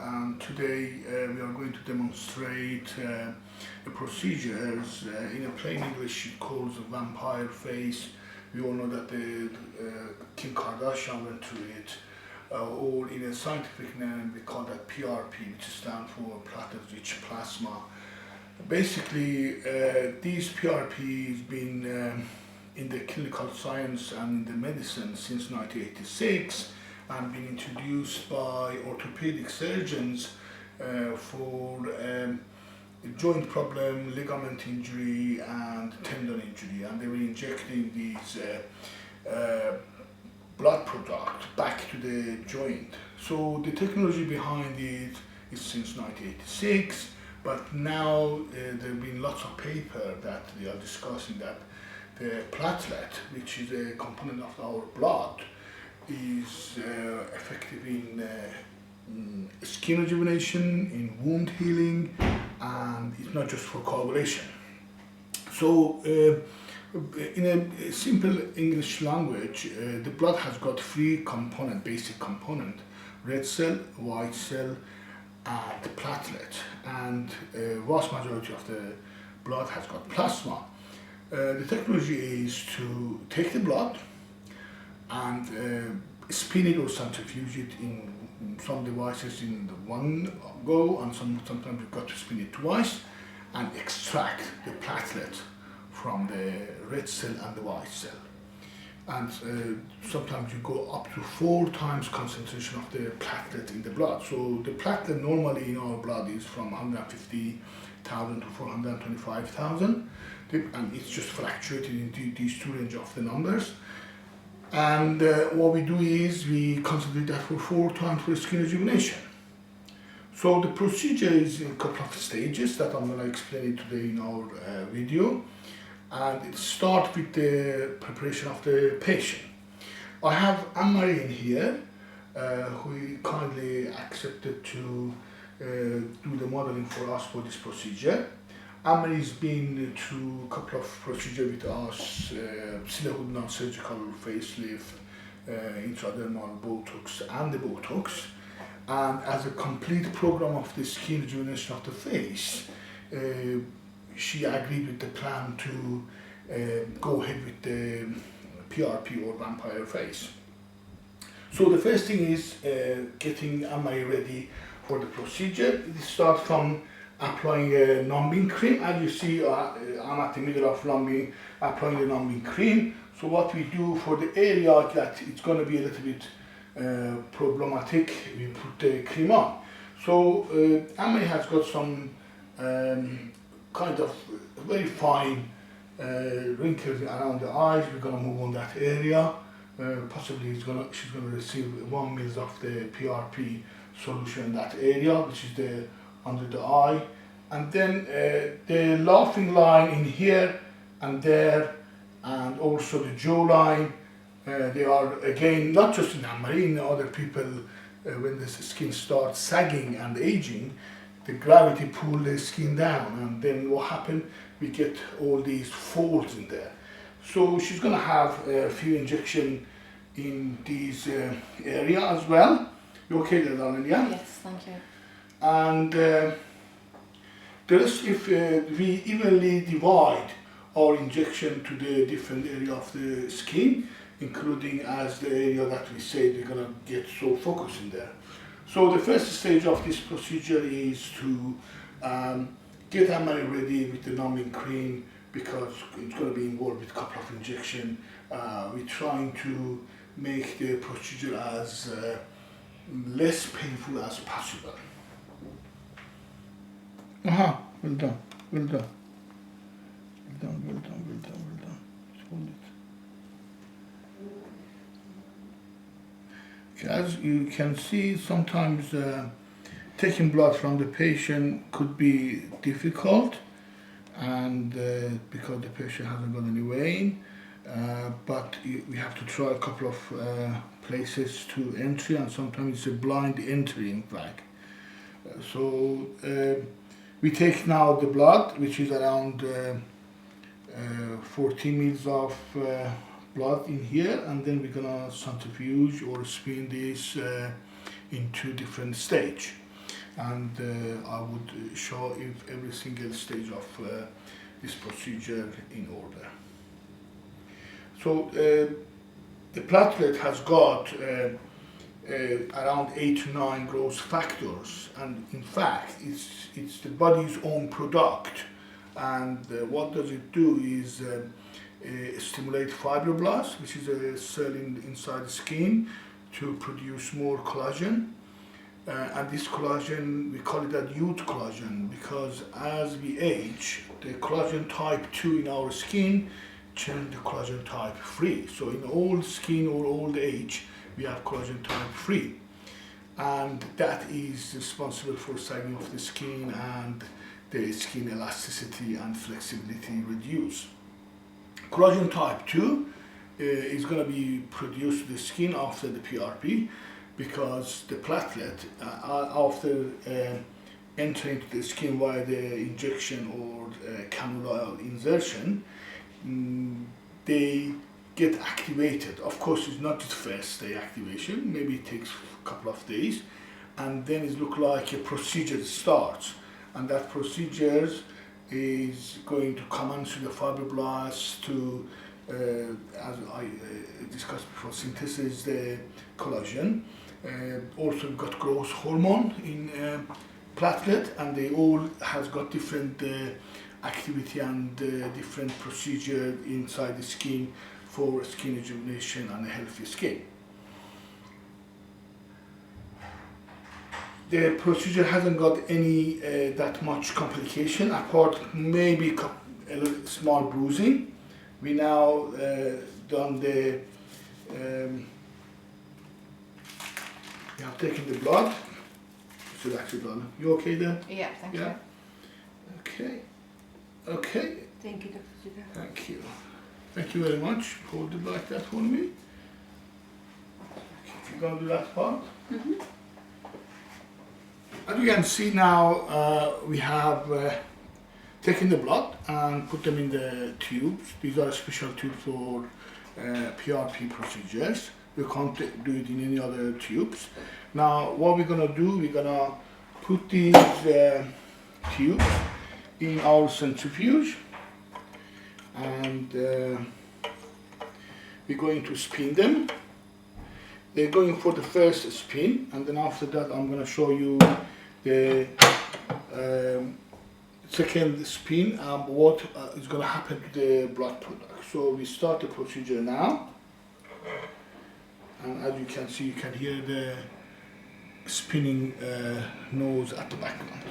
and today we are going to demonstrate a procedure in a plain English it calls a vampire face. We all know that Kim Kardashian went through it, or in a scientific name we call that PRP, which stands for Platelet Rich Plasma. Basically, these PRP has been in the clinical science and in the medicine since 1986 and been introduced by orthopedic surgeons for joint problem, ligament injury and tendon injury, and they were injecting these blood product back to the joint. So the technology behind it is since 1986, but now there have been lots of paper that they are discussing that the platelet, which is a component of our blood, is effective in skin rejuvenation, in wound healing, and it's not just for coagulation. So in a simple English language, the blood has got three basic component: red cell, white cell, and platelet. And vast majority of the blood has got plasma. The technology is to take the blood and spin it or centrifuge it in some devices in the one go, and sometimes you've got to spin it twice and extract the platelet from the red cell and the white cell. And sometimes you go up to 4 times concentration of the platelet in the blood. So the platelet normally in our blood is from 150,000 to 425,000, and it's just fluctuated in these two range of the numbers. And what we do is we concentrate that for 4 times for skin rejuvenation. So the procedure is in a couple of stages that I'm going to explain it today in our video. And it starts with the preparation of the patient. I have Anne-Marie in here, who kindly accepted to do the modeling for us for this procedure. Anne-Marie's been through a couple of procedures with us, Silicone non-surgical facelift, intradermal Botox and the Botox. And as a complete program of the skin rejuvenation of the face, she agreed with the plan to go ahead with the PRP or vampire face. So the first thing is getting Anne-Marie ready for the procedure. It starts from applying a numbing cream. As you see, I'm at the middle of applying the numbing cream. So what we do for the area that it's going to be a little bit problematic, we put the cream on. So Anne-Marie has got some kind of very fine wrinkles around the eyes. We're going to move on that area. Possibly she's going to receive 1 ml of the PRP solution in that area, which is under the eye. And then the laughing line in here and there, and also the jawline, they are again not just in Anne-Marie, in other people, when the skin starts sagging and aging, the gravity pulls the skin down, and then what happens, we get all these folds in there. So she's going to have a few injections in these area as well. You okay there, darling? Yeah? Yes, thank you. And the rest, if we evenly divide our injection to the different area of the skin, including as the area that we said we're going to get so focused in there. So the first stage of this procedure is to get Anne-Marie ready with the numbing cream, because it's going to be involved with a couple of injections. We're trying to make the procedure as less painful as possible. Aha, well done, well done. Well done, well done, well done, well done. Just hold it. Okay, as you can see, sometimes taking blood from the patient could be difficult, and because the patient hasn't got any vein, but we have to try a couple of places to entry, and sometimes it's a blind entry in fact. So we take now the blood, which is around 14 ml of blood in here, and then we're gonna centrifuge or spin this in 2 different stages. and I would show if every single stage of this procedure in order. So the platelet has got around 8 to 9 growth factors, and in fact it's the body's own product, and what does it do is stimulate fibroblasts, which is a cell inside the skin, to produce more collagen. And this collagen, we call it that youth collagen, because as we age, the collagen type 2 in our skin change to collagen type 3. So in old skin or old age, we have collagen type 3. And that is responsible for sagging of the skin and the skin elasticity and flexibility reduce. Collagen type 2 is going to be produced in the skin after the PRP, because the platelet, after entering the skin via the injection or cannula insertion, they get activated. Of course, it's not just first day activation, maybe it takes a couple of days, and then it looks like a procedure starts. And that procedure is going to commence with the fibroblasts to, as I discussed before, synthesize the collagen. Also we've got growth hormone in platelet, and they all has got different activity and different procedure inside the skin for skin rejuvenation and a healthy skin. The procedure hasn't got any that much complication, apart maybe a little small bruising. We now done the we have taken the blood. So actually done. You okay there? Yeah, thank you. Okay. Okay. Thank you, Dr. Zuber. Thank you. Thank you very much. Hold it like that for me. You're going to do that part? Mm-hmm. As you can see now, we have taken the blood and put them in the tubes. These are special tubes for PRP procedures. You can't do it in any other tubes. Now, what we're gonna do, we're gonna put these tubes in our centrifuge, and we're going to spin them. They're going for the first spin, and then after that, I'm gonna show you the second spin and what is gonna happen to the blood product. So we start the procedure now. And as you can see, you can hear the spinning nose at the background.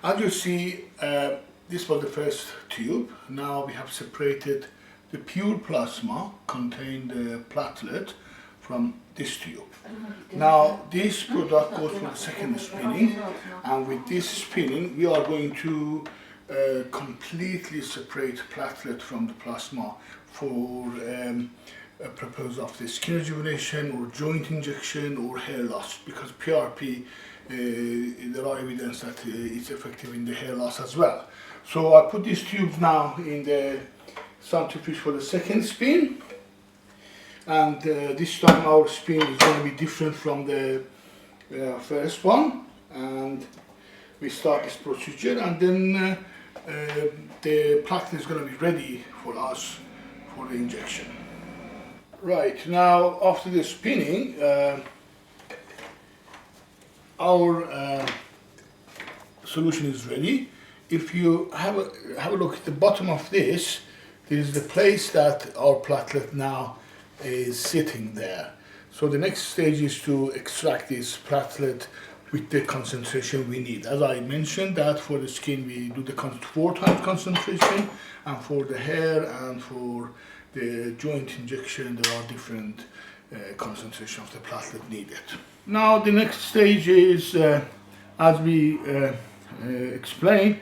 As you see, this was the first tube. Now we have separated the pure plasma contained platelet from this tube. Now this product goes for the second spinning, and with this spinning we are going to completely separate platelet from the plasma for a purpose of the skin rejuvenation or joint injection or hair loss, because PRP, there are evidence that it's effective in the hair loss as well. So I put these tubes now in the centrifuge for the second spin, and this time our spin is going to be different from the first one, and we start this procedure, and then the platelet is going to be ready for us for the injection. Right, now after the spinning, our solution is ready. If you have a look at the bottom of this, this is the place that our platelet now is sitting there. So the next stage is to extract this platelet with the concentration we need. As I mentioned, that for the skin we do the 4 times concentration, and for the hair and for the joint injection there are different concentration of the platelet needed. Now the next stage is, as we explained,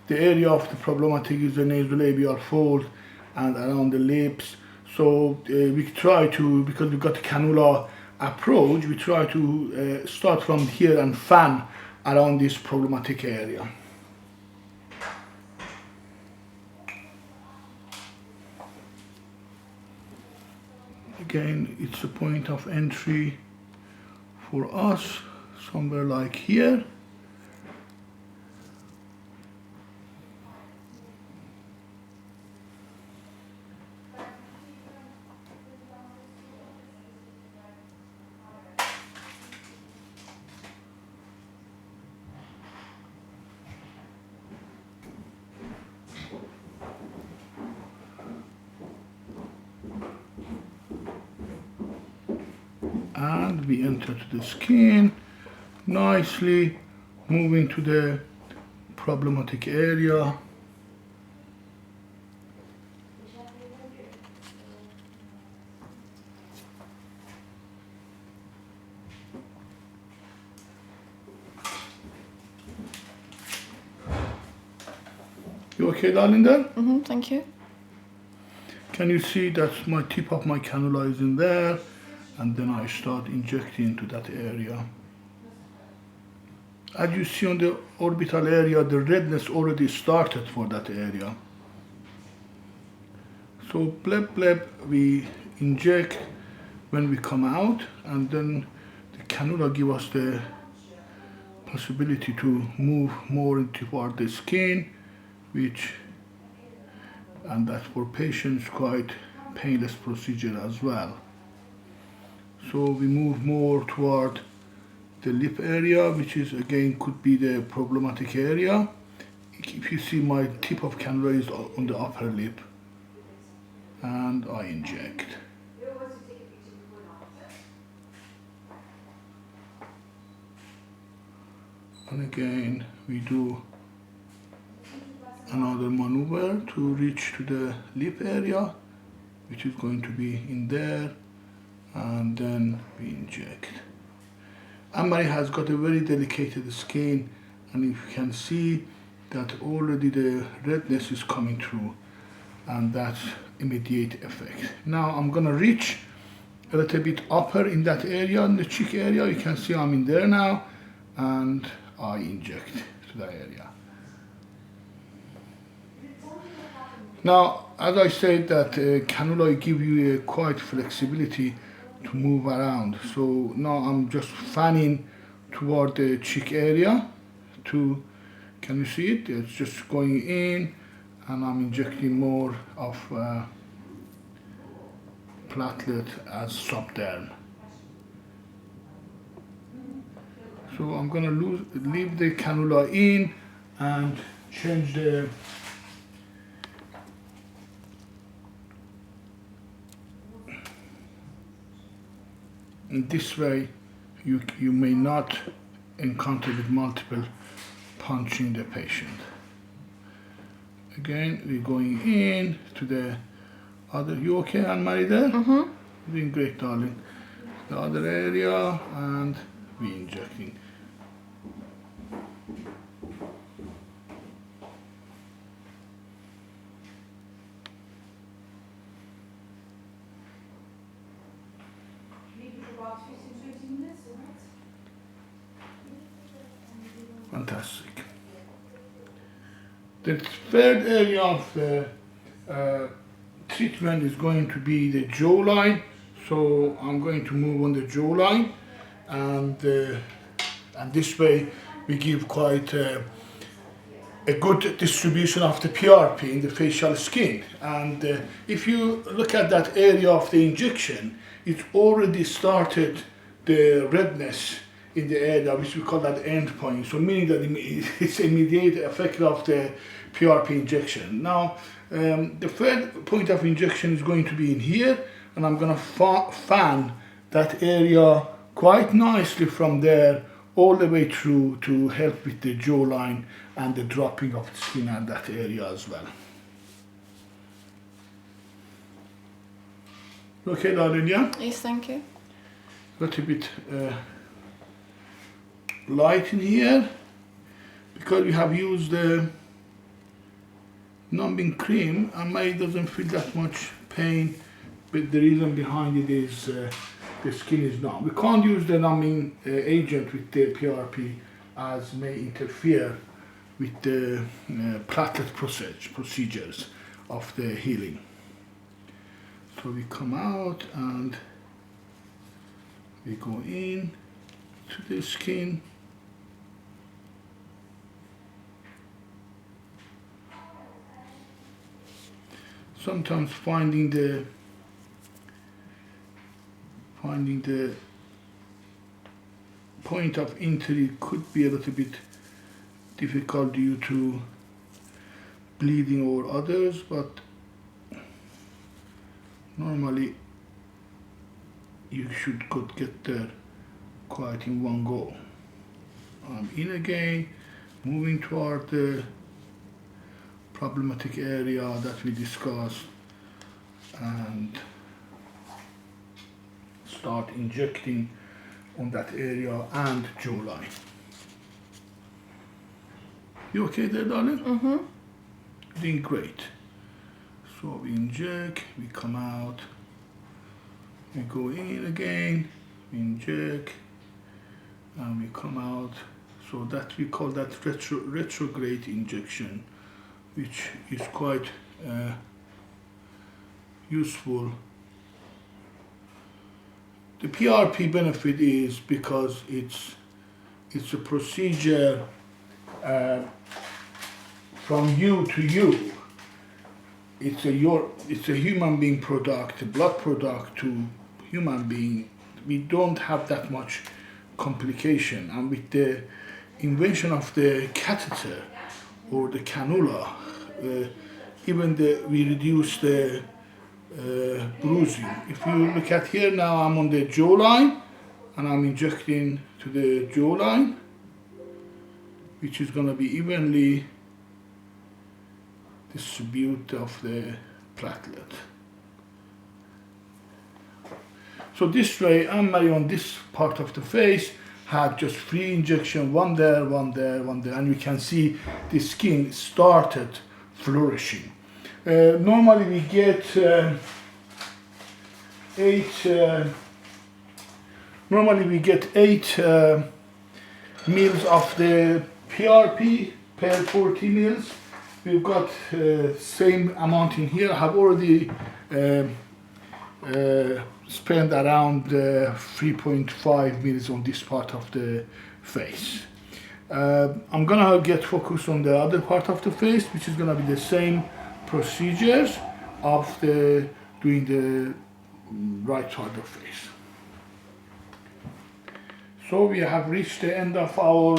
the area of the problematic is the nasolabial fold and around the lips. So we try to, because we've got the cannula approach, we try to start from here and fan around this problematic area. Again, it's a point of entry for us, somewhere like here. And we enter to the skin, nicely moving to the problematic area. You okay, darling, there? Thank you. Can you see that my tip of my cannula is in there? And then I start injecting into that area. As you see on the orbital area, the redness already started for that area. So bleb bleb, we inject when we come out, and then the cannula give us the possibility to move more toward the skin, and that's for patients quite painless procedure as well. So we move more toward the lip area, which is again could be the problematic area. If you see, my tip of cannula is on the upper lip, and I inject. And again we do another maneuver to reach to the lip area, which is going to be in there, and then we inject. Anne-Marie has got a very delicate skin, and you can see that already the redness is coming through, and that's immediate effect. Now I'm gonna reach a little bit upper in that area, in the cheek area. You can see I'm in there now, and I inject to that area. Now, as I said, that cannula give you quite flexibility to move around. So now I'm just fanning toward the cheek area. Can you see it? It's just going in, and I'm injecting more of platelet as subderm. So I'm gonna leave the cannula in and change the in this way. You may not encounter with multiple punching the patient. Again, we're going in to the other. You okay, Anne-Marie, there? Doing great, darling. The other area, and we injecting. Fantastic. The third area of the treatment is going to be the jawline. So I'm going to move on the jawline, and this way we give quite a good distribution of the PRP in the facial skin. And if you look at that area of the injection, it's already started the redness in the area, which we call that end point. So meaning that it's immediate effect of the PRP injection. Now, the third point of injection is going to be in here, and I'm gonna fan that area quite nicely from there all the way through to help with the jawline and the dropping of the skin at that area as well. Okay, darling, yeah? Yes, thank you. A little bit light in here because we have used the numbing cream, and May doesn't feel that much pain, but the reason behind it is the skin is numb. We can't use the numbing agent with the PRP as may interfere with the platelet procedures of the healing. So So we come out and we go in to the skin. Sometimes finding the point of entry could be a little bit difficult due to bleeding or others, but normally you could get there quite in one go. I'm in again, moving toward the problematic area that we discussed, and start injecting on that area and jawline. You okay there, darling? Mm-hmm. Doing great. So we inject, we come out, we go in again, we inject, and we come out. So that we call that retrograde injection, which is quite useful. The PRP benefit is because it's a procedure from you to you. It's a human being product, a blood product to human being. We don't have that much complication, and with the invention of the catheter or the cannula, we reduce the bruising. If you look at here now, I'm on the jawline and I'm injecting to the jawline, which is going to be evenly distribute of the platelet. So this way, Anne-Marie on this part of the face had just 3 injections, one there, one there, one there, and you can see the skin started flourishing. Normally we get 8 mils of the PRP per 40 mils. We've got same amount in here. I have already spent around 3.5 mils on this part of the face. I'm gonna get focused on the other part of the face, which is gonna be the same procedures of doing the right side of the face. So we have reached the end of our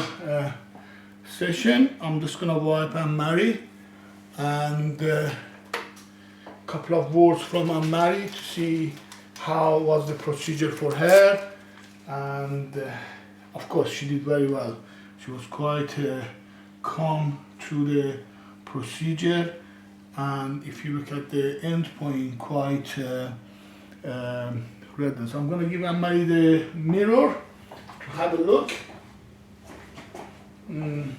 session. I'm just gonna wipe Anne-Marie and a couple of words from Anne-Marie to see how was the procedure for her, and of course she did very well. She was quite calm through the procedure, and if you look at the end point, quite redness. I'm going to give Anne-Marie the mirror to have a look. And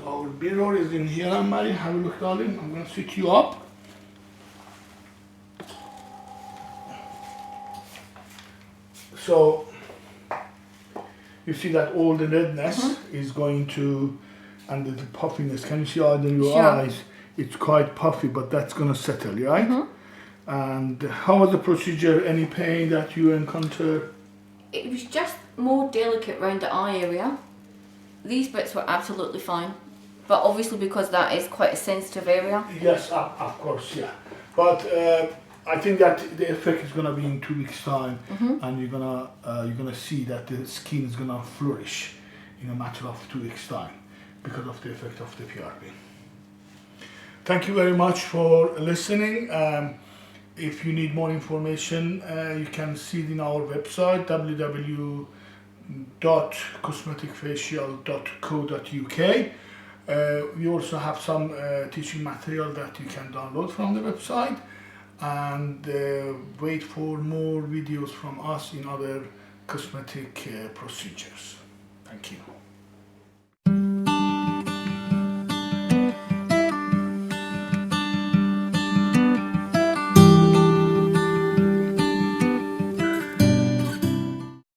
our mirror is in here, Anne-Marie. Have a look, darling. I'm going to switch you up. So you see that all the redness is going to, and the puffiness. Can you see under your eyes? It's quite puffy, but that's going to settle, right? And how was the procedure? Any pain that you encountered? It was just more delicate around the eye area. These bits were absolutely fine, but obviously because that is quite a sensitive area. Yes, of course, yeah. But I think that the effect is gonna be in 2 weeks' time, and you're gonna see that the skin is gonna flourish in a matter of 2 weeks' time because of the effect of the PRP. Thank you very much for listening. If you need more information, you can see it in our website www.cosmeticfacial.co.uk. We also have some teaching material that you can download from the website, and wait for more videos from us in other cosmetic procedures. Thank you.